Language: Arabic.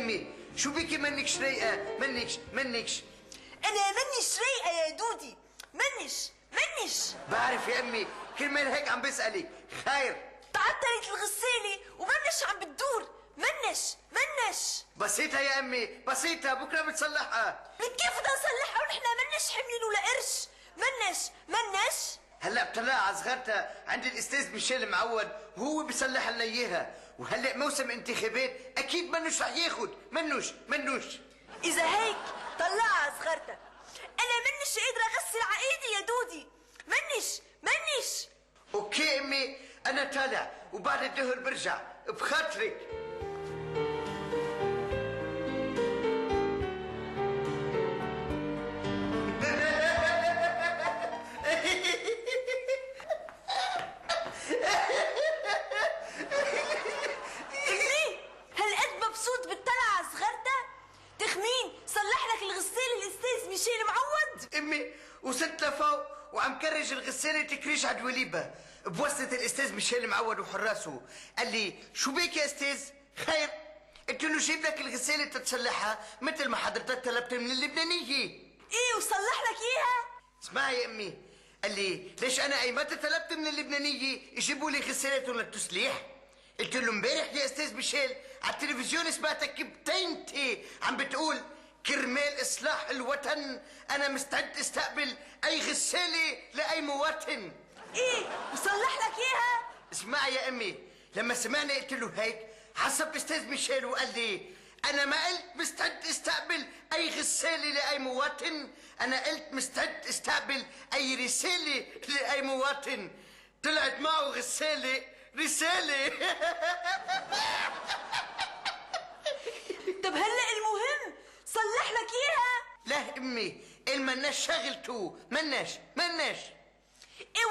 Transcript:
امي شو بيكي منكش رايقه؟ منكش انا منيش رايقه يا دودي. منش بعرف يا امي، كرمال هيك عم بسألك. خير تعطلت الغسالة ومنش عم بتدور. منش بسيطة يا امي بسيطة، بكره بتصلحها. كيف بدنا نصلحها ونحن منش حاملين ولا قرش؟ منش هلا بطلعها على صغرتها عند الاستاذ ميشيل معود وهو بيصلح لنا اياها، وهلا موسم انتخابات اكيد منوش رح ياخد. منوش اذا هيك طلعها صغرتها. انا منش قادره اغسل على ايدي يا دودي. منش اوكي امي، انا طالع وبعد الظهر برجع بخاطرك. هالقد مبسوط بالطلعه صغرتها؟ تخمين صلح لك الغسالة الاستاذ ميشيل معود؟ امي وصلت لفوق وعم كرج الغسالة تكريش على الوليبة بواسطة الاستاذ ميشيل معود وحراسه. قال لي شو بيك يا استاذ؟ خير. قلت له جيب لك الغسالة تتصلحها مثل ما حضرتك طلبت من اللبنانية. ايه وصلح لك اياها؟ اسمعي يا امي، قال لي ليش انا ايمتى طلبت من اللبنانية يجيبوا لي غسالة للتسليح؟ قلت له امبارح يا استاذ ميشيل على التلفزيون سمعتك بتينتي عم بتقول كرمال اصلاح الوطن انا مستعد استقبل اي غسالة لاي مواطن. ايه وصلح لك اياها؟ اسمعي يا امي، لما سمعني قلت له هيك حسب استاذ ميشيل وقال لي انا ما قلت مستعد استقبل اي غسالة لاي مواطن، انا قلت مستعد استقبل اي رسالة لاي مواطن. طلعت معه غسالة رسالة. طب هلا المهم صلح لك اياها؟ لا امي، مناش شغلته. مناش ايه